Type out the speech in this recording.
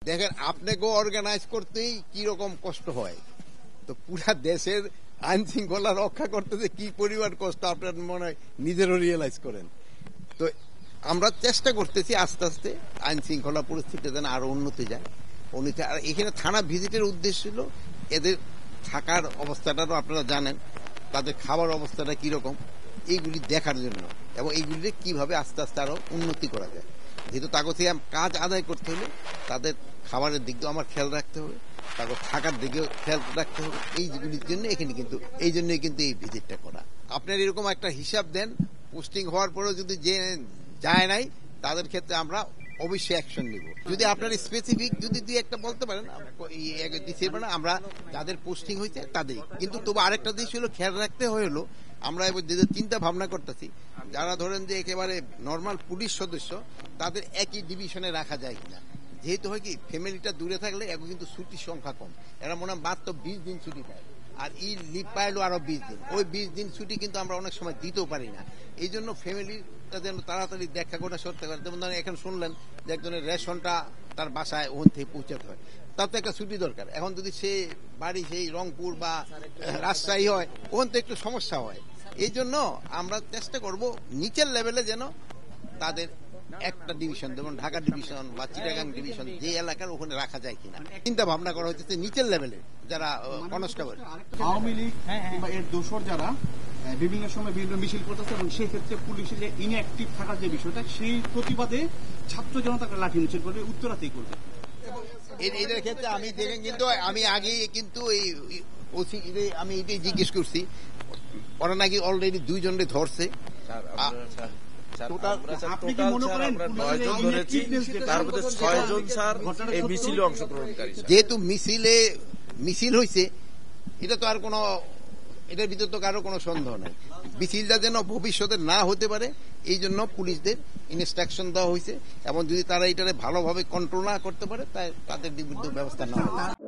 দেখেন আপনাকেও অর্গানাইজ করতেই কি রকম কষ্ট হয়, তো পুরা দেশের আইন শৃঙ্খলা রক্ষা করতে যে কি পরিমাণ কষ্ট আপনার মনে হয় নিজেরও রিয়েলাইজ করেন। তো আমরা চেষ্টা করতেছি আস্তে আস্তে আইন শৃঙ্খলা পরিস্থিতি যেন আরো উন্নতি যায়। আর এখানে থানা ভিজিটের উদ্দেশ্য ছিল এদের থাকার অবস্থাটাও আপনারা জানেন, তাদের খাবার অবস্থাটা কিরকম এইগুলি দেখার জন্য, এবং এইগুলি কিভাবে আস্তে আস্তে আরো উন্নতি করা যায়। যেহেতু তাকে থেকে কাজ আদায় করতে হলে তাদের খাবারের দিক দিয়েও আমার খেয়াল রাখতে হবে, তারপর থাকার দিকেও খেয়াল রাখতে হবে। এইগুলির জন্য এখানে কিন্তু এই জন্যই কিন্তু এই ভিজিটটা করা। আপনার এরকম একটা হিসাব দেন, পোস্টিং হওয়ার পরেও যদি যে যায় নাই তাদের ক্ষেত্রে আমরা অবশ্যই অ্যাকশন নিব। যদি আপনার স্পেসিফিক যদি দুই একটা বলতে পারেন আমরা যাদের পোস্টিং হয়েছে তাদের, কিন্তু তবু আরেকটা দিক হলো খেয়াল রাখতে হলো আমরা এবার যে চিন্তা ভাবনা করতেছি যারা ধরেন যে একেবারে নর্মাল পুলিশ সদস্য তাদের একই ডিভিশনে রাখা যায় কিনা। যেহেতু হয় কি ফ্যামিলিটা দূরে থাকলে এখন কিন্তু ছুটির সংখ্যা কম, এরা মনে হয় মাত্র 20 দিন ছুটি পায়, আর ই লিভ পাইলো আরো 20 দিন। ওই 20 দিন ছুটি কিন্তু আমরা অনেক সময় দিতেও পারি না। এই জন্য ফ্যামিলিটা যেন তাড়াতাড়ি দেখা করে সরতে পারে। যেমন ধরেন এখন শুনলেন যে একজনের রেশনটা তার বাসায় ওখান থেকে পৌঁছাতে হয়, তার তো একটা ছুটি দরকার। এখন যদি সে বাড়ি সেই রংপুর বা রাজশাহী হয় ওখান তো একটু সমস্যা হয়। এই জন্য আমরা চেষ্টা করব নিচের লেভেলে যেন তাদের একটা ডিভিশন, যেমন ঢাকা ডিভিশন বা চিটাগাং ডিভিশন যে এলাকার ওখানে রাখা যায় কিনা চিন্তা ভাবনা করা হচ্ছে নিচের লেভেলে যারা কনস্টেবল। আওয়ামী লীগ কিংবা এর দোসর যারা বিভিন্ন সময় বিভিন্ন মিছিল করতেছে এবং সেই ক্ষেত্রে পুলিশের যে ইনঅ্যাক্টিভ থাকার যে বিষয়টা, সেই প্রতিবাদে ছাত্র জনতাকে লাঠি মিছিল করবে, উত্তরাতেই করবে। এদের ক্ষেত্রে আমি দেখেন কিন্তু আমি আগে কিন্তু আমি এটাই জিজ্ঞেস করছি, ওরা নাকি অলরেডি 2 জনকে ধরছে। যেহেতু মিছিল হয়েছে এটা তো আর কোনো, এটার ভিতর তো কারো কোনো সন্দেহ নাই। মিছিলটা যেন ভবিষ্যতে না হতে পারে এই জন্য পুলিশদের ইনস্ট্রাকশন দেওয়া হয়েছে, এবং যদি তারা এটারে ভালোভাবে কন্ট্রোল না করতে পারে তাই তাদের বিরুদ্ধে ব্যবস্থা নেওয়া হবে।